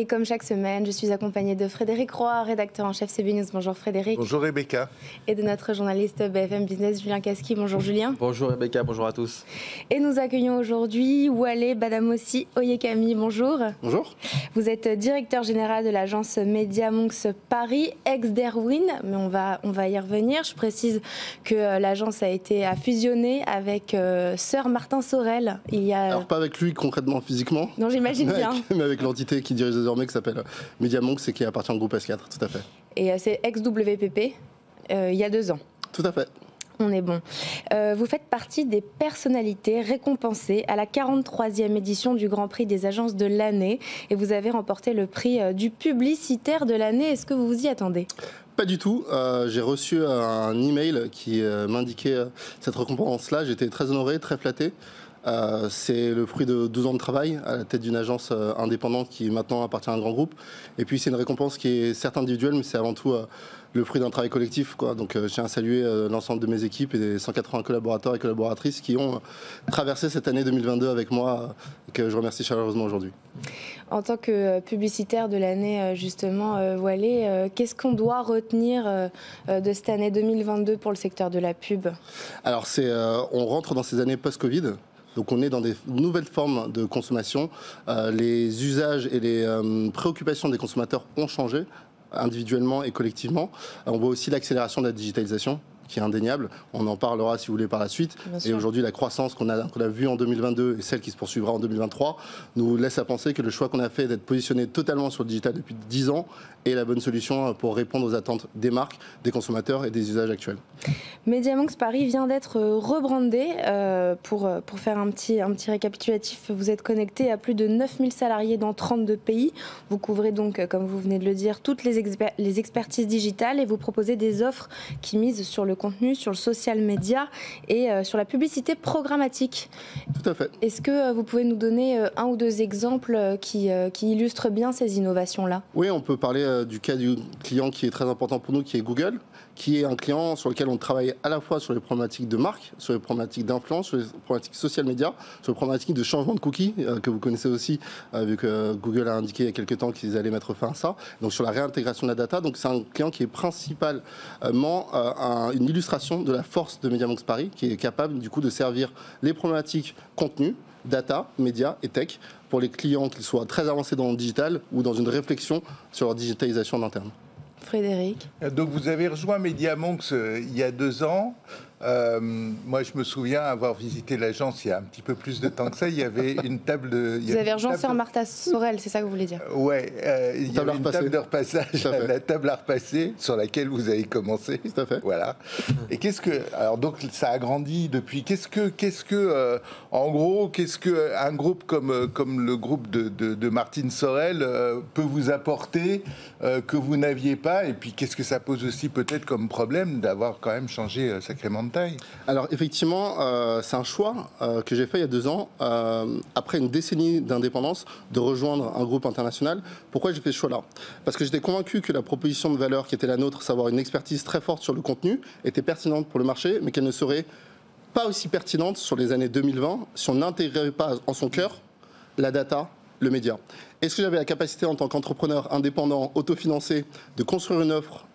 Et comme chaque semaine, je suis accompagnée de Frédéric Roy, rédacteur en chef CB News. Bonjour Frédéric. Bonjour Rebecca. Et de notre journaliste BFM Business, Julien Casqui. Bonjour Julien. Bonjour Rebecca, bonjour à tous. Et nous accueillons aujourd'hui Wale Badamossi Oyekami. Bonjour. Bonjour. Vous êtes directeur général de l'agence Media.Monks Paris, ex-Derwin, mais on va y revenir. Je précise que l'agence a fusionné avec Sir Martin Sorel. Alors pas avec lui concrètement, physiquement. Non, j'imagine bien. Mais avec l'entité qui dirige désormais, qui s'appelle Media.Monks et qui appartient au groupe S4, tout à fait. Et c'est ex-WPP, il y a 2 ans. Tout à fait. On est bon. Vous faites partie des personnalités récompensées à la 43e édition du Grand Prix des agences de l'année et vous avez remporté le prix du publicitaire de l'année. Est-ce que vous vous y attendez ? Pas du tout. J'ai reçu un email qui m'indiquait cette récompense-là. J'étais très honoré, très flatté. C'est le fruit de 12 ans de travail à la tête d'une agence indépendante qui maintenant appartient à un grand groupe. Et puis c'est une récompense qui est certes individuelle, mais c'est avant tout le fruit d'un travail collectif, quoi. Donc je tiens à saluer l'ensemble de mes équipes et des 180 collaborateurs et collaboratrices qui ont traversé cette année 2022 avec moi, que je remercie chaleureusement aujourd'hui. En tant que publicitaire de l'année, justement, Wale, qu'est-ce qu'on doit retenir de cette année 2022 pour le secteur de la pub ? Alors on rentre dans ces années post-Covid. Donc on est dans des nouvelles formes de consommation. Les usages et les préoccupations des consommateurs ont changé, individuellement et collectivement. On voit aussi l'accélération de la digitalisation, qui est indéniable. On en parlera, si vous voulez, par la suite. Et aujourd'hui, la croissance qu'on a vue en 2022 et celle qui se poursuivra en 2023 nous laisse à penser que le choix qu'on a fait d'être positionné totalement sur le digital depuis 10 ans est la bonne solution pour répondre aux attentes des marques, des consommateurs et des usages actuels. Media.Monks Paris vient d'être rebrandé. Pour faire un petit récapitulatif, vous êtes connecté à plus de 9000 salariés dans 32 pays. Vous couvrez donc, comme vous venez de le dire, toutes les expertises digitales et vous proposez des offres qui misent sur le contenu, sur le social media et sur la publicité programmatique. Tout à fait. Est-ce que vous pouvez nous donner un ou deux exemples qui illustrent bien ces innovations-là ? Oui, on peut parler du cas du client qui est très important pour nous, qui est Google, qui est un client sur lequel on travaille à la fois sur les problématiques de marque, sur les problématiques d'influence, sur les problématiques social media, sur les problématiques de changement de cookies, que vous connaissez aussi, vu que Google a indiqué il y a quelques temps qu'ils allaient mettre fin à ça. Donc sur la réintégration de la data, donc c'est un client qui est principalement une illustration de la force de Media.Monks Paris, qui est capable du coup de servir les problématiques contenu, data, médias et tech pour les clients, qu'ils soient très avancés dans le digital ou dans une réflexion sur leur digitalisation en interne. Frédéric. Donc vous avez rejoint Media.Monks il y a 2 ans. Moi, je me souviens avoir visité l'agence il y a un petit peu plus de temps que ça. Il y avait une table de... Vous avez rejoint Sir Martin Sorel, c'est ça que vous voulez dire ? Ouais, il y avait une table de repassage, la table à repasser, sur laquelle vous avez commencé. Tout à fait. Voilà. Et qu'est-ce que... Alors, donc, ça a grandi depuis. Qu'est-ce que en gros, qu'est-ce qu'un groupe comme le groupe de Martin Sorel peut vous apporter que vous n'aviez pas ? Et puis, qu'est-ce que ça pose aussi peut-être comme problème d'avoir quand même changé sacrément de taille ? Alors effectivement, c'est un choix que j'ai fait il y a 2 ans, après une décennie d'indépendance, de rejoindre un groupe international. Pourquoi j'ai fait ce choix-là ? Parce que j'étais convaincu que la proposition de valeur qui était la nôtre, savoir une expertise très forte sur le contenu, était pertinente pour le marché, mais qu'elle ne serait pas aussi pertinente sur les années 2020 si on n'intégrait pas en son cœur la data, le média. Est-ce que j'avais la capacité en tant qu'entrepreneur indépendant, autofinancé, de construire une offre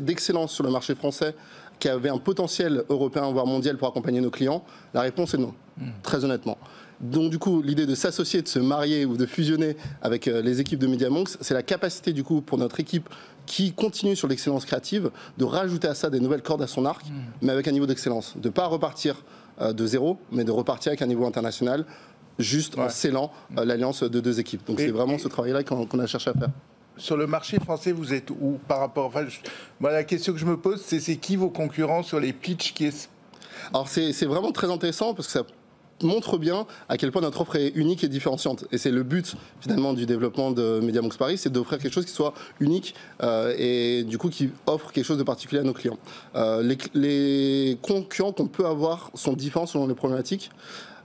d'excellence sur le marché français qui avait un potentiel européen, voire mondial pour accompagner nos clients ? La réponse est non, très honnêtement. Donc du coup, l'idée de s'associer, de se marier ou de fusionner avec les équipes de Media.Monks, c'est la capacité du coup pour notre équipe qui continue sur l'excellence créative, de rajouter à ça des nouvelles cordes à son arc, mais avec un niveau d'excellence. De ne pas repartir de zéro, mais de repartir avec un niveau international, juste en scellant l'alliance de 2 équipes. Donc c'est vraiment ce travail-là qu'on a cherché à faire. Sur le marché français, vous êtes où par rapport... Enfin, moi, la question que je me pose, c'est qui vos concurrents sur les pitchs Alors, c'est vraiment très intéressant parce que ça montre bien à quel point notre offre est unique et différenciante. Et c'est le but, finalement, du développement de Media.Monks Paris, c'est d'offrir quelque chose qui soit unique et du coup qui offre quelque chose de particulier à nos clients. Les concurrents qu'on peut avoir sont différents selon les problématiques.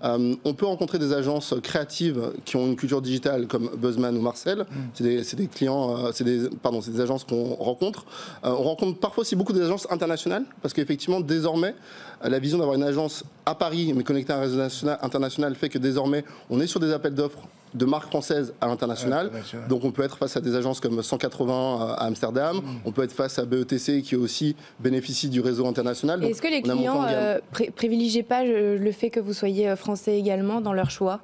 On peut rencontrer des agences créatives qui ont une culture digitale comme Buzzman ou Marcel. C'est des clients, c'est des agences qu'on rencontre. On rencontre parfois aussi beaucoup des agences internationales parce qu'effectivement, désormais, la vision d'avoir une agence à Paris mais connectée à un réseau international fait que désormais, on est sur des appels d'offres de marques françaises à l'international. Donc on peut être face à des agences comme 180 à Amsterdam, on peut être face à BETC qui aussi bénéficie du réseau international. Est-ce que les clients privilégient pas le fait que vous soyez français également dans leur choix?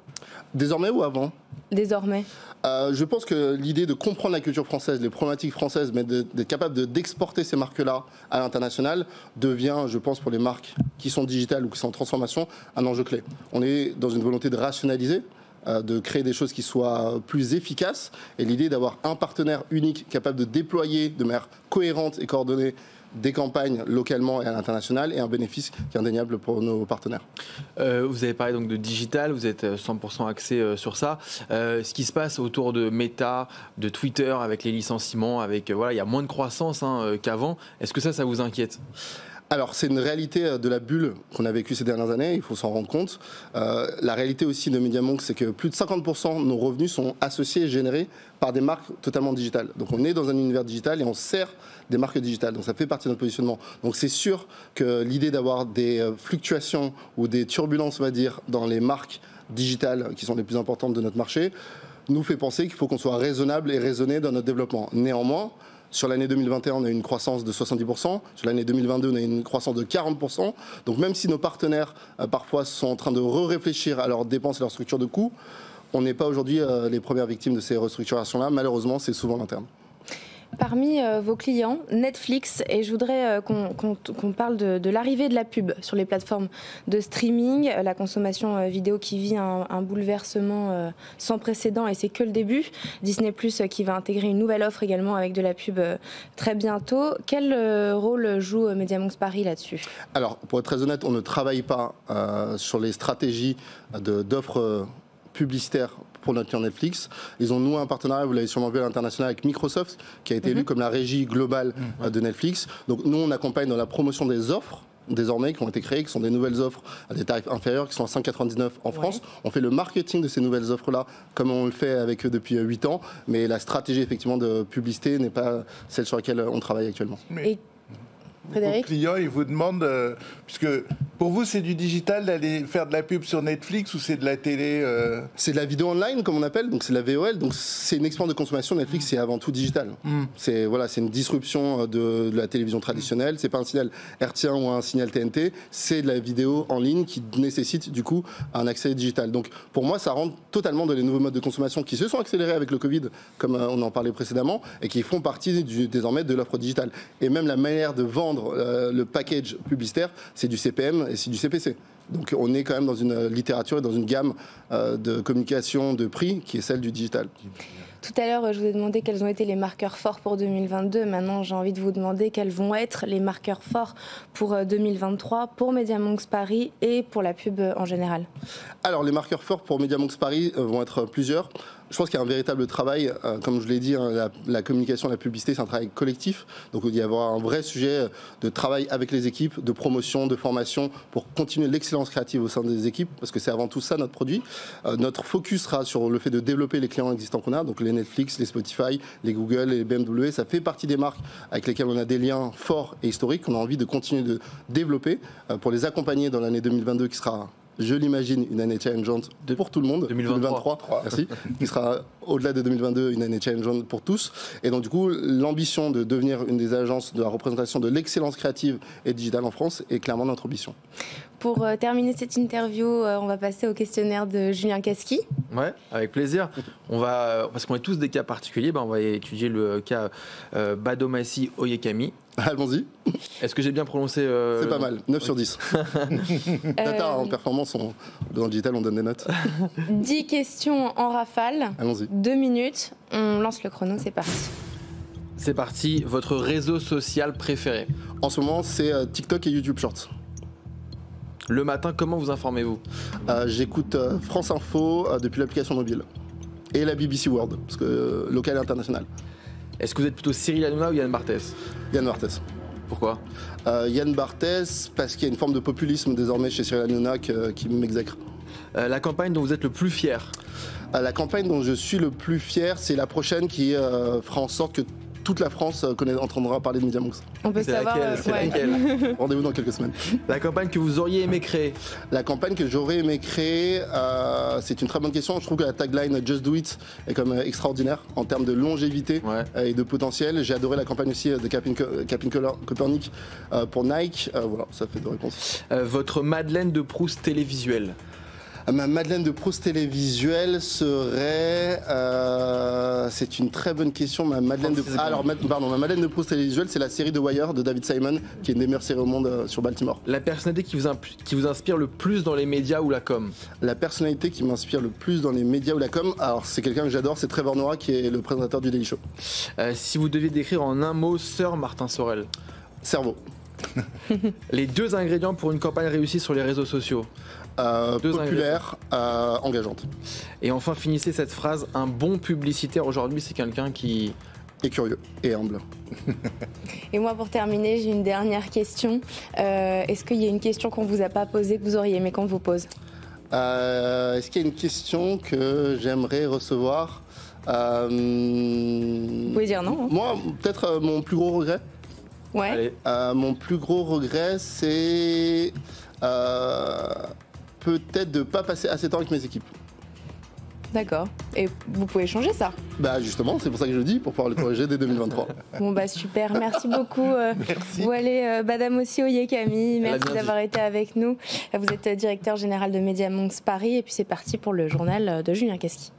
Désormais ou avant? Désormais. Je pense que l'idée de comprendre la culture française, les problématiques françaises, mais d'être capable d'exporter ces marques-là à l'international devient, je pense, pour les marques qui sont digitales ou qui sont en transformation, un enjeu clé. On est dans une volonté de rationaliser, de créer des choses qui soient plus efficaces, et l'idée d'avoir un partenaire unique capable de déployer de manière cohérente et coordonnée des campagnes localement et à l'international et un bénéfice qui est indéniable pour nos partenaires. Vous avez parlé donc de digital, vous êtes 100% axé sur ça. Ce qui se passe autour de Meta, de Twitter avec les licenciements, avec voilà, il y a moins de croissance qu'avant. Est-ce que ça vous inquiète ? Alors, c'est une réalité de la bulle qu'on a vécue ces dernières années, il faut s'en rendre compte. La réalité aussi de Media.Monks, c'est que plus de 50% de nos revenus sont associés et générés par des marques totalement digitales. Donc, on est dans un univers digital et on sert des marques digitales. Donc, ça fait partie de notre positionnement. Donc, c'est sûr que l'idée d'avoir des fluctuations ou des turbulences, on va dire, dans les marques digitales qui sont les plus importantes de notre marché, nous fait penser qu'il faut qu'on soit raisonnable et raisonné dans notre développement. Néanmoins, sur l'année 2021, on a eu une croissance de 70%. Sur l'année 2022, on a eu une croissance de 40%. Donc même si nos partenaires, parfois, sont en train de réfléchir à leurs dépenses et leurs structures de coûts, on n'est pas aujourd'hui les premières victimes de ces restructurations-là. Malheureusement, c'est souvent l'interne. Parmi vos clients, Netflix, et je voudrais qu'on parle de l'arrivée de la pub sur les plateformes de streaming, la consommation vidéo qui vit un bouleversement sans précédent et c'est que le début. Disney+ qui va intégrer une nouvelle offre également avec de la pub très bientôt. Quel rôle joue Media.Monks Paris là-dessus? Alors, pour être très honnête, on ne travaille pas sur les stratégies d'offres publicitaires pour notre client Netflix. Ils ont noué un partenariat, vous l'avez sûrement vu à l'international, avec Microsoft, qui a été élu comme la régie globale de Netflix. Donc nous, on accompagne dans la promotion des offres, désormais, qui ont été créées, qui sont des nouvelles offres à des tarifs inférieurs, qui sont à 5,99 en France. On fait le marketing de ces nouvelles offres-là, comme on le fait avec eux depuis 8 ans, mais la stratégie, effectivement, de publicité n'est pas celle sur laquelle on travaille actuellement. Frédéric ? Vos clients, ils vous demandent, puisque pour vous, c'est du digital d'aller faire de la pub sur Netflix ou c'est de la télé C'est de la vidéo online, comme on appelle, donc c'est de la VOL, donc c'est une expérience de consommation. Netflix, c'est avant tout digital. C'est une disruption de la télévision traditionnelle, c'est pas un signal hertzien ou un signal TNT, c'est de la vidéo en ligne qui nécessite du coup un accès digital. Donc pour moi, ça rentre totalement dans les nouveaux modes de consommation qui se sont accélérés avec le Covid, comme on en parlait précédemment, et qui font partie désormais de l'offre digitale. Et même la manière de vendre le package publicitaire, c'est du CPM et c'est du CPC. Donc on est quand même dans une littérature et dans une gamme de communication de prix qui est celle du digital. Tout à l'heure, je vous ai demandé quels ont été les marqueurs forts pour 2022. Maintenant, j'ai envie de vous demander quels vont être les marqueurs forts pour 2023, pour Media.Monks Paris et pour la pub en général. Alors, les marqueurs forts pour Media.Monks Paris vont être plusieurs. Je pense qu'il y a un véritable travail, comme je l'ai dit, la communication, la publicité, c'est un travail collectif. Donc il y avoir un vrai sujet de travail avec les équipes, de promotion, de formation, pour continuer l'excellence créative au sein des équipes, parce que c'est avant tout ça notre produit. Notre focus sera sur le fait de développer les clients existants qu'on a, donc les Netflix, les Spotify, les Google, les BMW. Ça fait partie des marques avec lesquelles on a des liens forts et historiques qu'on a envie de continuer de développer pour les accompagner dans l'année 2022 qui sera, je l'imagine, une année challengeante pour tout le monde. 2023. Merci. Qui sera, au-delà de 2022, une année challengeante pour tous. Et donc, du coup, l'ambition de devenir une des agences de la représentation de l'excellence créative et digitale en France est clairement notre ambition. Pour terminer cette interview, on va passer au questionnaire de Julien Casqui. Ouais, avec plaisir. On va, parce qu'on est tous des cas particuliers, on va étudier le cas Badomasi Oyekami. Allons-y. Est-ce que j'ai bien prononcé C'est pas mal, 9 sur 10. Data en performance, dans le digital, on donne des notes. 10 questions en rafale. Allons-y. 2 minutes, on lance le chrono, c'est parti. C'est parti, votre réseau social préféré? En ce moment, c'est TikTok et YouTube Shorts. Le matin, comment vous informez-vous? J'écoute France Info depuis l'application mobile. Et la BBC World, parce que local et international. Est-ce que vous êtes plutôt Cyril Hanouna ou Yann Barthès? Yann Barthès. Pourquoi? Yann Barthès, parce qu'il y a une forme de populisme désormais chez Cyril Hanouna qui m'exècre. La campagne dont vous êtes le plus fier? La campagne dont je suis le plus fier, c'est la prochaine qui fera en sorte que toute la France entendra parler de Media Monks. On peut savoir. C'est laquelle Rendez-vous dans quelques semaines. La campagne que vous auriez aimé créer? La campagne que j'aurais aimé créer, c'est une très bonne question. Je trouve que la tagline Just Do It est comme extraordinaire en termes de longévité et de potentiel. J'ai adoré la campagne aussi de Captain Copernic pour Nike. Voilà, ça fait 2 réponses. Votre Madeleine de Proust télévisuelle? Ma Madeleine de Proust télévisuelle serait... c'est une très bonne question. Ma Madeleine ma Madeleine de Proust télévisuelle, c'est la série The Wire de David Simon, qui est une des meilleures séries au monde sur Baltimore. La personnalité qui vous inspire le plus dans les médias ou la com? La personnalité qui m'inspire le plus dans les médias ou la com, alors c'est quelqu'un que j'adore, c'est Trevor Noah, qui est le présentateur du Daily Show. Si vous deviez décrire en un mot Sir Martin Sorel? Cerveau. Les 2 ingrédients pour une campagne réussie sur les réseaux sociaux? Populaire, engageante. Et enfin, finissez cette phrase: un bon publicitaire aujourd'hui, c'est quelqu'un qui est curieux et humble. Et moi, pour terminer, j'ai une dernière question. Est-ce qu'il y a une question qu'on vous a pas posée que vous auriez aimé qu'on vous pose? Est-ce qu'il y a une question que j'aimerais recevoir? Vous pouvez dire non. Moi, peut-être mon plus gros regret. Ouais. Mon plus gros regret, c'est peut-être de ne pas passer assez de temps avec mes équipes. D'accord. Et vous pouvez changer ça? Bah justement, c'est pour ça que je le dis, pour pouvoir le corriger dès 2023. Bon bah super, merci beaucoup. Walé Badamossi Oyekami, merci d'avoir été avec nous. Vous êtes directeur général de Media Monks Paris et puis c'est parti pour le journal de Julien Casqui.